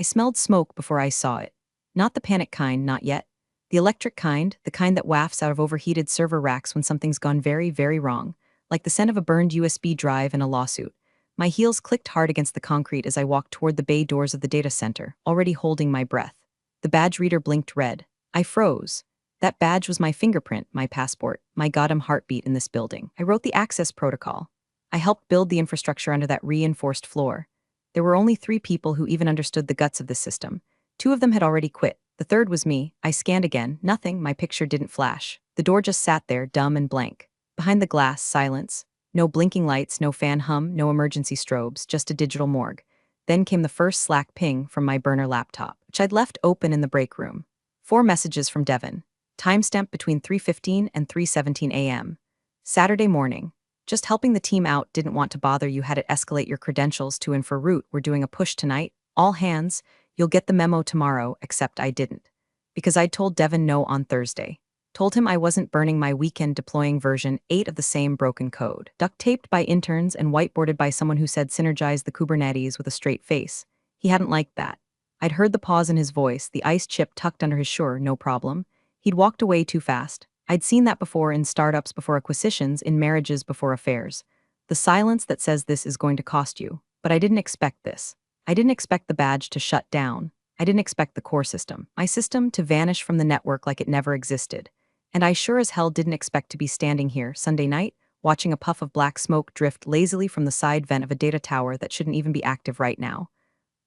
I smelled smoke before I saw it. Not the panic kind, not yet. The electric kind, the kind that wafts out of overheated server racks when something's gone very, very wrong, like the scent of a burned USB drive in a lawsuit. My heels clicked hard against the concrete as I walked toward the bay doors of the data center, already holding my breath. The badge reader blinked red. I froze. That badge was my fingerprint, my passport, my goddamn heartbeat in this building. I wrote the access protocol. I helped build the infrastructure under that reinforced floor. There were only 3 people who even understood the guts of this system. 2 of them had already quit. The third was me. I scanned again. Nothing, my picture didn't flash. The door just sat there, dumb and blank. Behind the glass, silence. No blinking lights, no fan hum, no emergency strobes, just a digital morgue. Then came the first Slack ping from my burner laptop, which I'd left open in the break room. 4 messages from Devin. Timestamp between 3:15 and 3:17 a.m. Saturday morning. Just helping the team out, didn't want to bother you, had it escalate your credentials to info root. We're doing a push tonight. All hands. You'll get the memo tomorrow, except I didn't. Because I'd told Devin no on Thursday. Told him I wasn't burning my weekend deploying version 8 of the same broken code. Duct taped by interns and whiteboarded by someone who said synergize the Kubernetes with a straight face. He hadn't liked that. I'd heard the pause in his voice, the ice chip tucked under his sure, no problem. He'd walked away too fast. I'd seen that before in startups before acquisitions, in marriages before affairs. The silence that says this is going to cost you. But I didn't expect this. I didn't expect the badge to shut down. I didn't expect the core system, my system, to vanish from the network like it never existed. And I sure as hell didn't expect to be standing here, Sunday night, watching a puff of black smoke drift lazily from the side vent of a data tower that shouldn't even be active right now.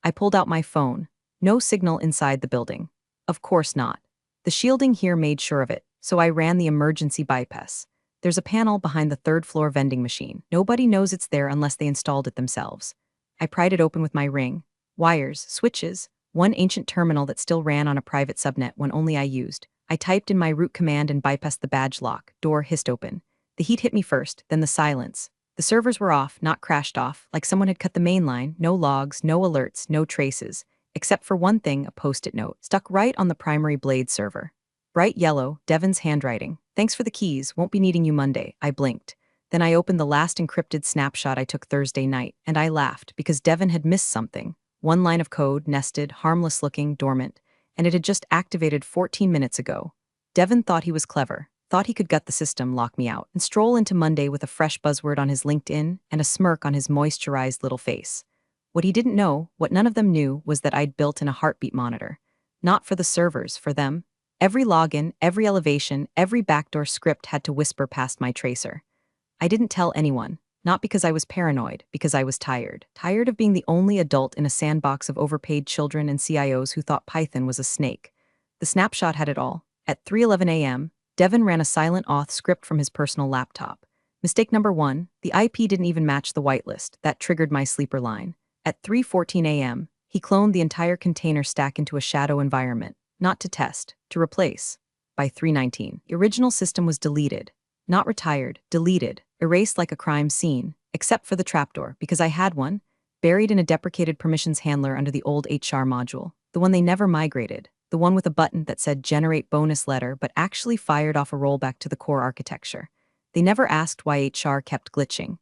I pulled out my phone. No signal inside the building. Of course not. The shielding here made sure of it, so I ran the emergency bypass. There's a panel behind the 3rd floor vending machine. Nobody knows it's there unless they installed it themselves. I pried it open with my ring. Wires, switches, one ancient terminal that still ran on a private subnet when only I used. I typed in my root command and bypassed the badge lock. Door hissed open. The heat hit me first, then the silence. The servers were off, not crashed off, like someone had cut the main line. No logs, no alerts, no traces. Except for one thing, a post-it note, stuck right on the primary Blade server. Bright yellow, Devin's handwriting. Thanks for the keys, won't be needing you Monday. I blinked. Then I opened the last encrypted snapshot I took Thursday night, and I laughed because Devin had missed something. One line of code, nested, harmless-looking, dormant, and it had just activated 14 minutes ago. Devin thought he was clever, thought he could gut the system, lock me out, and stroll into Monday with a fresh buzzword on his LinkedIn and a smirk on his moisturized little face. What he didn't know, what none of them knew, was that I'd built in a heartbeat monitor. Not for the servers, for them. Every login, every elevation, every backdoor script had to whisper past my tracer. I didn't tell anyone, not because I was paranoid, because I was tired. Tired of being the only adult in a sandbox of overpaid children and CIOs who thought Python was a snake. The snapshot had it all. At 3:11 a.m., Devin ran a silent auth script from his personal laptop. Mistake number 1, the IP didn't even match the whitelist. That triggered my sleeper line. At 3:14 a.m., he cloned the entire container stack into a shadow environment. Not to test, to replace. By 3:19, the original system was deleted. Not retired, deleted, erased like a crime scene, except for the trapdoor, because I had one, buried in a deprecated permissions handler under the old HR module, the one they never migrated, the one with a button that said generate bonus letter but actually fired off a rollback to the core architecture. They never asked why HR kept glitching.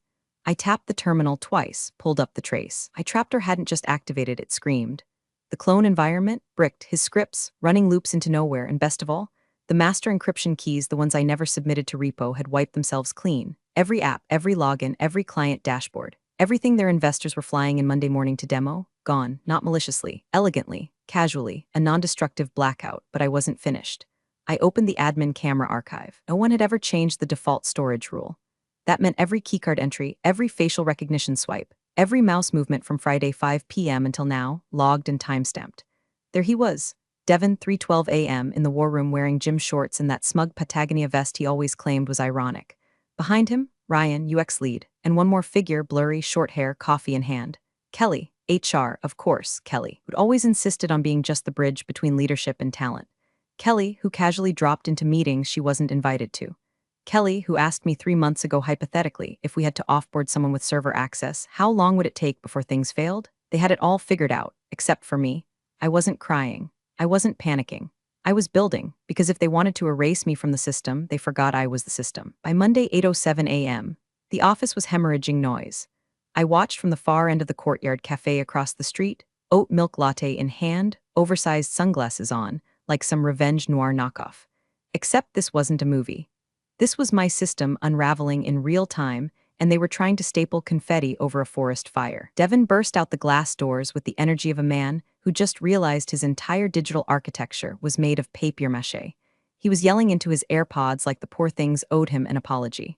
I tapped the terminal twice, pulled up the trace. My trapdoor hadn't just activated, it screamed. The clone environment, bricked, his scripts, running loops into nowhere, and best of all, the master encryption keys, the ones I never submitted to repo, had wiped themselves clean. Every app, every login, every client dashboard, everything their investors were flying in Monday morning to demo, gone, not maliciously, elegantly, casually, a non-destructive blackout, but I wasn't finished. I opened the admin camera archive. No one had ever changed the default storage rule. That meant every keycard entry, every facial recognition swipe, every mouse movement from Friday 5 p.m. until now, logged and timestamped. There he was, Devin, 3:12 a.m. in the war room wearing gym shorts and that smug Patagonia vest he always claimed was ironic. Behind him, Ryan, UX lead, and one more figure, blurry, short hair, coffee in hand. Kelly, HR, of course, Kelly, who'd always insisted on being just the bridge between leadership and talent. Kelly, who casually dropped into meetings she wasn't invited to. Kelly, who asked me 3 months ago hypothetically if we had to offboard someone with server access, how long would it take before things failed? They had it all figured out, except for me. I wasn't crying. I wasn't panicking. I was building, because if they wanted to erase me from the system, they forgot I was the system. By Monday 8:07 a.m., the office was hemorrhaging noise. I watched from the far end of the courtyard cafe across the street, oat milk latte in hand, oversized sunglasses on, like some revenge noir knockoff. Except this wasn't a movie. This was my system unraveling in real time, and they were trying to staple confetti over a forest fire. Devin burst out the glass doors with the energy of a man who just realized his entire digital architecture was made of papier-mâché. He was yelling into his AirPods like the poor things owed him an apology.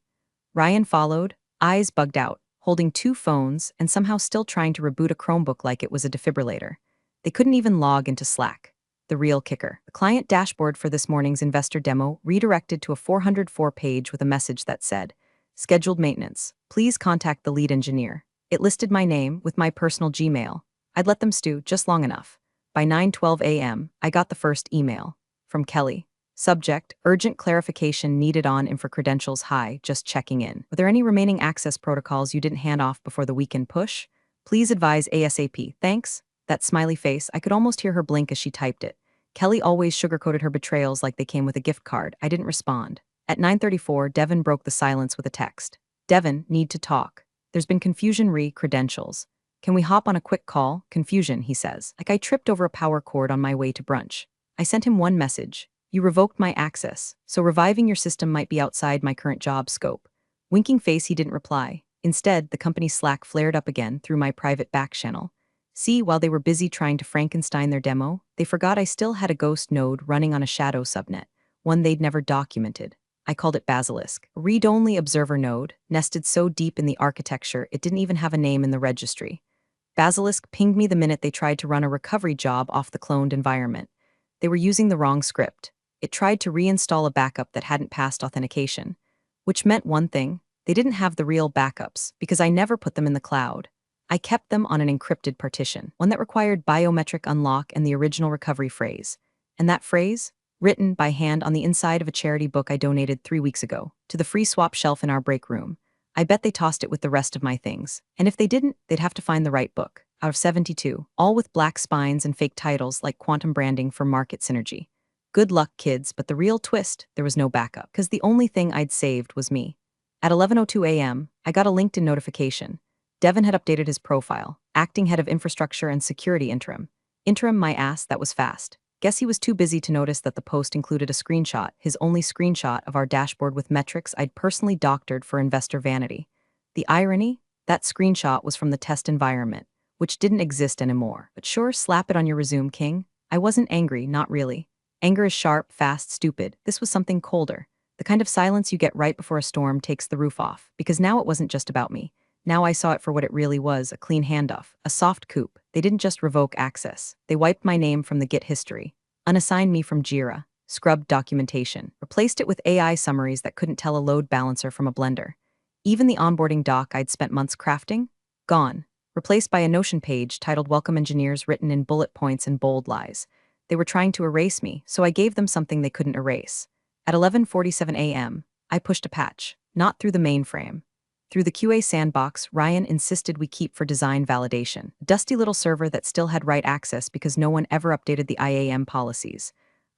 Ryan followed, eyes bugged out, holding two phones and somehow still trying to reboot a Chromebook like it was a defibrillator. They couldn't even log into Slack. The real kicker. The client dashboard for this morning's investor demo redirected to a 404 page with a message that said, "Scheduled maintenance. Please contact the lead engineer." It listed my name with my personal Gmail. I'd let them stew just long enough. By 9:12 a.m., I got the first email. From Kelly. Subject, urgent clarification needed on info credentials high, just checking in. Were there any remaining access protocols you didn't hand off before the weekend push? Please advise ASAP. Thanks. That smiley face, I could almost hear her blink as she typed it. Kelly always sugarcoated her betrayals like they came with a gift card. I didn't respond. At 9:34, Devin broke the silence with a text. Devin, need to talk. There's been confusion re-credentials. Can we hop on a quick call? Confusion, he says. Like I tripped over a power cord on my way to brunch. I sent him one message. You revoked my access, so reviving your system might be outside my current job scope. Winking face, he didn't reply. Instead, the company's Slack flared up again through my private back channel. See, while they were busy trying to Frankenstein their demo, they forgot I still had a ghost node running on a shadow subnet, one they'd never documented. I called it Basilisk, a read-only observer node, nested so deep in the architecture it didn't even have a name in the registry. Basilisk pinged me the minute they tried to run a recovery job off the cloned environment. They were using the wrong script. It tried to reinstall a backup that hadn't passed authentication, which meant one thing: they didn't have the real backups because I never put them in the cloud. I kept them on an encrypted partition, one that required biometric unlock and the original recovery phrase. And that phrase? Written by hand on the inside of a charity book I donated 3 weeks ago, to the free swap shelf in our break room. I bet they tossed it with the rest of my things. And if they didn't, they'd have to find the right book. Out of 72, all with black spines and fake titles like quantum branding for market synergy. Good luck, kids, but the real twist, there was no backup, because the only thing I'd saved was me. At 11:02 a.m., I got a LinkedIn notification. Devin had updated his profile, acting head of infrastructure and security interim. Interim my ass, that was fast. Guess he was too busy to notice that the post included a screenshot, his only screenshot of our dashboard with metrics I'd personally doctored for investor vanity. The irony? That screenshot was from the test environment, which didn't exist anymore. But sure, slap it on your resume, king. I wasn't angry, not really. Anger is sharp, fast, stupid. This was something colder. The kind of silence you get right before a storm takes the roof off. Because now it wasn't just about me. Now I saw it for what it really was, a clean handoff, a soft coup. They didn't just revoke access. They wiped my name from the Git history, unassigned me from Jira, scrubbed documentation, replaced it with AI summaries that couldn't tell a load balancer from a blender. Even the onboarding doc I'd spent months crafting? Gone. Replaced by a Notion page titled Welcome Engineers written in bullet points and bold lies. They were trying to erase me, so I gave them something they couldn't erase. At 11:47 a.m., I pushed a patch, not through the mainframe. Through the QA sandbox, Ryan insisted we keep for design validation, a dusty little server that still had write access because no one ever updated the IAM policies.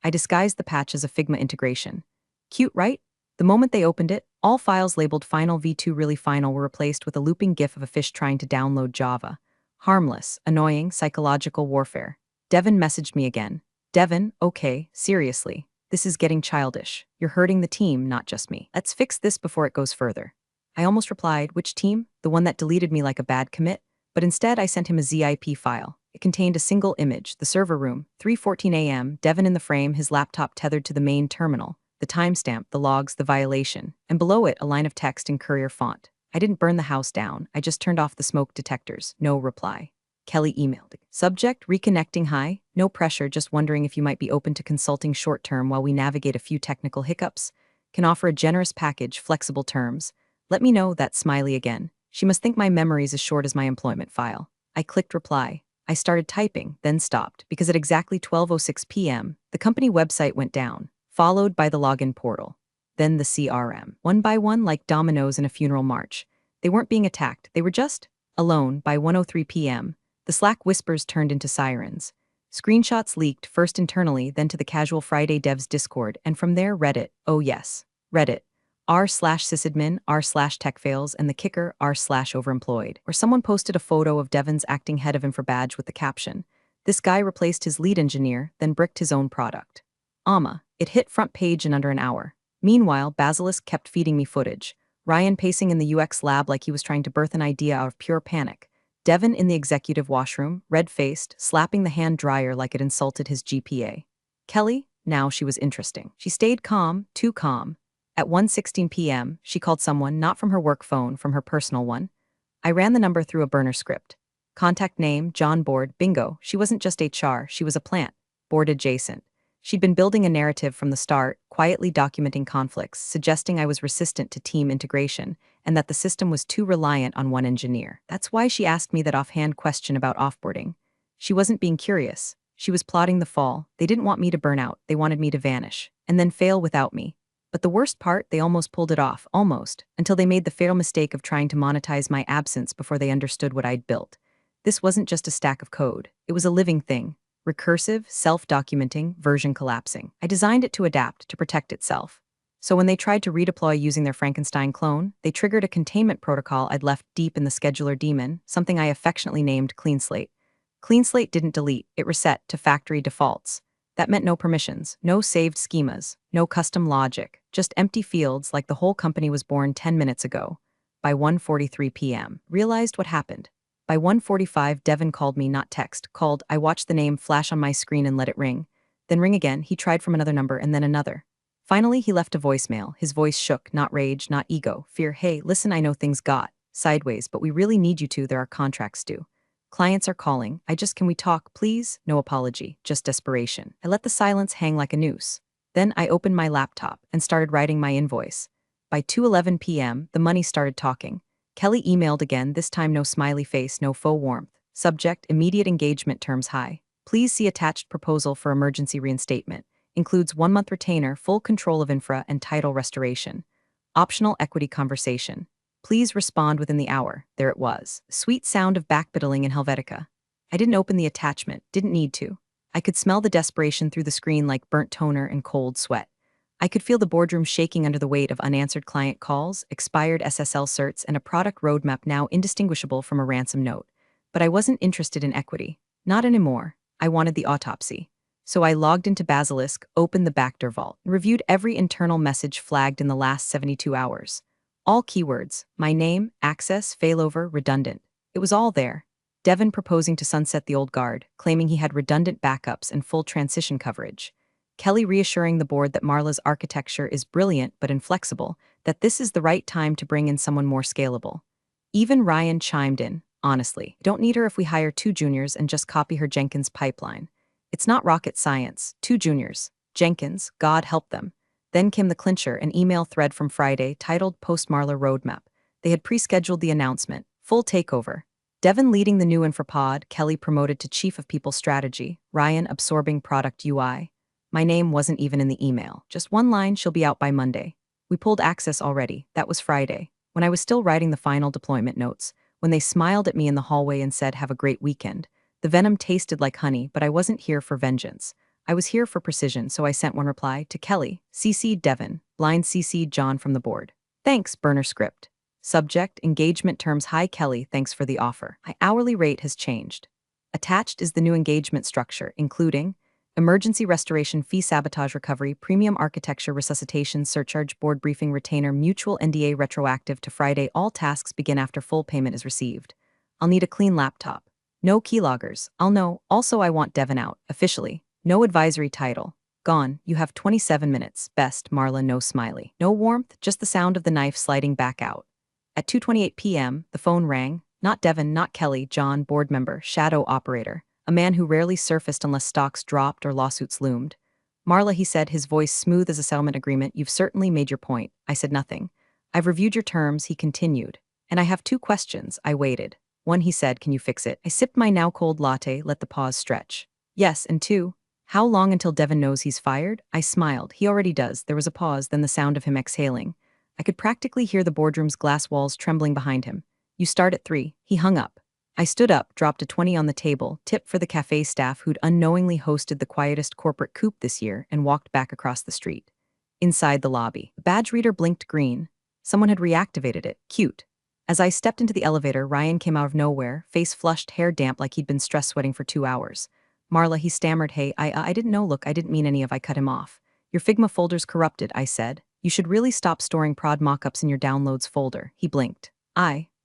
I disguised the patch as a Figma integration. Cute, right? The moment they opened it, all files labeled Final V2 Really Final were replaced with a looping GIF of a fish trying to download Java. Harmless, annoying, psychological warfare. Devin messaged me again. Devin, okay, seriously. This is getting childish. You're hurting the team, not just me. Let's fix this before it goes further. I almost replied, which team? The one that deleted me like a bad commit? But instead I sent him a ZIP file. It contained a single image, the server room, 3:14 a.m., Devin in the frame, his laptop tethered to the main terminal, the timestamp, the logs, the violation, and below it a line of text in courier font. I didn't burn the house down, I just turned off the smoke detectors. No reply. Kelly emailed. Subject, reconnecting, hi. No pressure, just wondering if you might be open to consulting short-term while we navigate a few technical hiccups. Can offer a generous package, flexible terms. Let me know, that smiley again. She must think my memory's as short as my employment file. I clicked reply. I started typing, then stopped, because at exactly 12:06 p.m., the company website went down, followed by the login portal. Then the CRM. One by one, like dominoes in a funeral march. They weren't being attacked, they were just alone. By 1:03 p.m., the Slack whispers turned into sirens. Screenshots leaked, first internally, then to the Casual Friday Devs Discord, and from there Reddit. Oh yes, Reddit. r/sysadmin, r/tech fails, and the kicker r/overemployed. Or someone posted a photo of Devon's acting head of infra badge with the caption, "This guy replaced his lead engineer, then bricked his own product." It hit front page in under an hour. Meanwhile, Basilisk kept feeding me footage. Ryan pacing in the UX lab like he was trying to birth an idea out of pure panic. Devon in the executive washroom, red-faced, slapping the hand dryer like it insulted his GPA. Kelly, now she was interesting. She stayed calm, too calm. At 1:16 p.m., she called someone, not from her work phone, from her personal one. I ran the number through a burner script. Contact name, John Board, bingo. She wasn't just HR, she was a plant. Board adjacent. She'd been building a narrative from the start, quietly documenting conflicts, suggesting I was resistant to team integration, and that the system was too reliant on one engineer. That's why she asked me that offhand question about offboarding. She wasn't being curious. She was plotting the fall. They didn't want me to burn out, they wanted me to vanish, and then fail without me. But the worst part, they almost pulled it off, almost, until they made the fatal mistake of trying to monetize my absence before they understood what I'd built. This wasn't just a stack of code. It was a living thing. Recursive, self-documenting, version collapsing. I designed it to adapt, to protect itself. So when they tried to redeploy using their Frankenstein clone, they triggered a containment protocol I'd left deep in the scheduler daemon, something I affectionately named Clean Slate. Clean Slate didn't delete, it reset to factory defaults. That meant no permissions, no saved schemas, no custom logic, just empty fields like the whole company was born 10 minutes ago. By 1:43 p.m., realized what happened. By 1:45, Devon called me, not text, called. I watched the name flash on my screen and let it ring. Then ring again, he tried from another number and then another. Finally, he left a voicemail. His voice shook, not rage, not ego, fear. "Hey, listen, I know things got sideways, but we really need you to, there are contracts due. Clients are calling. Can we talk, please?" No apology, just desperation. I let the silence hang like a noose. Then I opened my laptop and started writing my invoice. By 2:11 p.m., the money started talking. Kelly emailed again, this time no smiley face, no faux warmth. Subject, immediate engagement terms high. Please see attached proposal for emergency reinstatement. Includes 1-month retainer, full control of infra, and title restoration. Optional equity conversation. Please respond within the hour. There it was. Sweet sound of backpedaling in Helvetica. I didn't open the attachment, didn't need to. I could smell the desperation through the screen like burnt toner and cold sweat. I could feel the boardroom shaking under the weight of unanswered client calls, expired SSL certs, and a product roadmap now indistinguishable from a ransom note. But I wasn't interested in equity. Not anymore. I wanted the autopsy. So I logged into Basilisk, opened the backdoor vault, and reviewed every internal message flagged in the last 72 hours. All keywords: my name, access, failover, redundant. It was all there. Devon proposing to sunset the old guard, claiming he had redundant backups and full transition coverage. Kelly reassuring the board that Marla's architecture is brilliant but inflexible, that this is the right time to bring in someone more scalable. Even Ryan chimed in, honestly, don't need her if we hire 2 juniors and just copy her Jenkins pipeline. It's not rocket science, 2 juniors. Jenkins, God help them. Then came the clincher, an email thread from Friday titled Post-Marla Roadmap. They had pre-scheduled the announcement, full takeover. Devon leading the new infrapod, Kelly promoted to Chief of People Strategy, Ryan absorbing Product UI. My name wasn't even in the email. Just one line, she'll be out by Monday. We pulled access already. That was Friday. When I was still writing the final deployment notes, when they smiled at me in the hallway and said, "Have a great weekend," the venom tasted like honey, but I wasn't here for vengeance. I was here for precision, so I sent one reply to Kelly, CC'd Devon, blind CC'd John from the board. Thanks, burner script. Subject, engagement terms. Hi Kelly, thanks for the offer. My hourly rate has changed. Attached is the new engagement structure, including emergency restoration fee, sabotage recovery, premium architecture, resuscitation, surcharge, board briefing, retainer, mutual NDA retroactive to Friday. All tasks begin after full payment is received. I'll need a clean laptop. No keyloggers. I'll know. Also, I want Devon out, officially. No advisory title. Gone. You have 27 minutes. Best, Marla. No smiley. No warmth, just the sound of the knife sliding back out. At 2:28 p.m., the phone rang. Not Devon, not Kelly, John, board member, shadow operator. A man who rarely surfaced unless stocks dropped or lawsuits loomed. Marla, he said, his voice smooth as a settlement agreement. You've certainly made your point. I said nothing. I've reviewed your terms, he continued. And I have 2 questions. I waited. 1, he said, can you fix it? I sipped my now cold latte, let the pause stretch. Yes, and 2, how long until Devon knows he's fired? I smiled. He already does. There was a pause, then the sound of him exhaling. I could practically hear the boardroom's glass walls trembling behind him. You start at 3. He hung up. I stood up, dropped a 20 on the table, tip for the cafe staff who'd unknowingly hosted the quietest corporate coup this year, and walked back across the street. Inside the lobby, the badge reader blinked green. Someone had reactivated it. Cute. As I stepped into the elevator, Ryan came out of nowhere, face flushed, hair damp like he'd been stress sweating for 2 hours. Marla, he stammered, hey, I didn't know, look, I didn't mean any of, I cut him off. Your Figma folder's corrupted, I said. You should really stop storing prod mockups in your downloads folder. He blinked.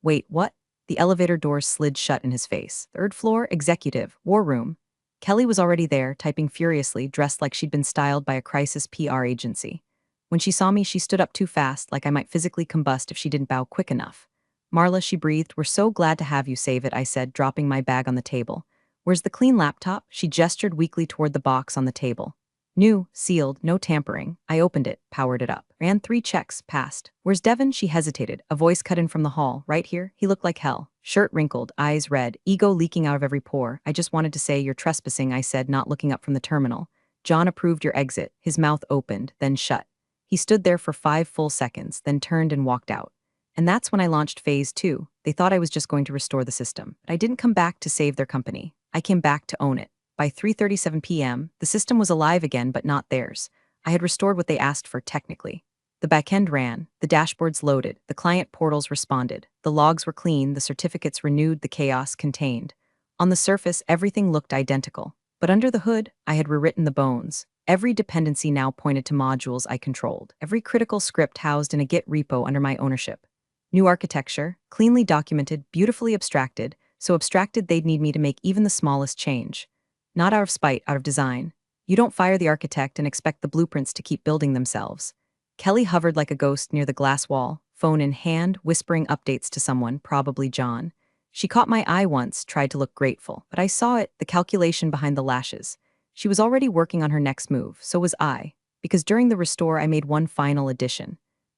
Wait, what? The elevator doors slid shut in his face. Third floor, executive, war room. Kelly was already there, typing furiously, dressed like she'd been styled by a crisis PR agency. When she saw me, she stood up too fast, like I might physically combust if she didn't bow quick enough. Marla, she breathed, we're so glad to have you, save it, I said, dropping my bag on the table. Where's the clean laptop? She gestured weakly toward the box on the table. New, sealed, no tampering. I opened it, powered it up. Ran 3 checks, passed. Where's Devin? She hesitated. A voice cut in from the hall. Right here. He looked like hell. Shirt wrinkled, eyes red, ego leaking out of every pore. I just wanted to say you're trespassing, I said, not looking up from the terminal. John approved your exit. His mouth opened, then shut. He stood there for 5 full seconds, then turned and walked out. And that's when I launched phase 2. They thought I was just going to restore the system. But I didn't come back to save their company. I came back to own it. By 3:37 p.m., the system was alive again, but not theirs. I had restored what they asked for technically. The backend ran, the dashboards loaded, the client portals responded, the logs were clean, the certificates renewed, the chaos contained. On the surface, everything looked identical. But under the hood, I had rewritten the bones. Every dependency now pointed to modules I controlled. Every critical script housed in a Git repo under my ownership. New architecture, cleanly documented, beautifully abstracted, so abstracted they'd need me to make even the smallest change. Not out of spite, out of design. You don't fire the architect and expect the blueprints to keep building themselves. Kelly hovered like a ghost near the glass wall, phone in hand, whispering updates to someone, probably John. She caught my eye once, tried to look grateful, but I saw it, the calculation behind the lashes. She was already working on her next move, so was I, because during the restore I made one final addition.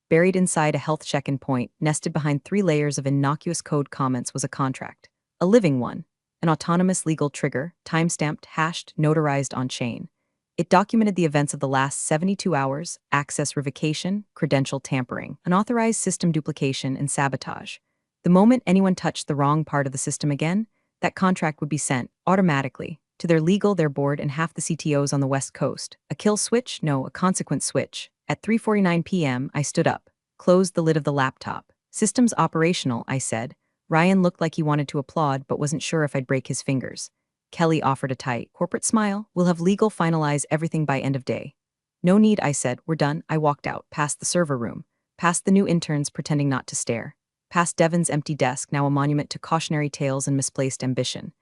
Buried inside a health check-in point, nested behind 3 layers of innocuous code comments was a contract. A living one. An autonomous legal trigger, time-stamped, hashed, notarized on-chain. It documented the events of the last 72 hours, access revocation, credential tampering, unauthorized system duplication, and sabotage. The moment anyone touched the wrong part of the system again, that contract would be sent, automatically, to their legal, their board, and half the CTOs on the West Coast. A kill switch? No, a consequence switch. At 3:49 p.m., I stood up, closed the lid of the laptop. Systems operational, I said. Ryan looked like he wanted to applaud, but wasn't sure if I'd break his fingers. Kelly offered a tight, corporate smile. We'll have legal finalize everything by end of day. No need, I said. We're done. I walked out, past the server room, past the new interns pretending not to stare, past Devin's empty desk, now a monument to cautionary tales and misplaced ambition.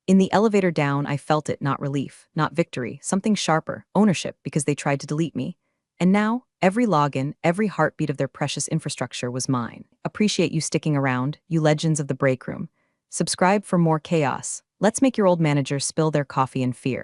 In the elevator down, I felt it, not relief, not victory, something sharper, ownership, because they tried to delete me. And now, every login, every heartbeat of their precious infrastructure was mine. Appreciate you sticking around, you legends of the break room. Subscribe for more chaos. Let's make your old managers spill their coffee in fear.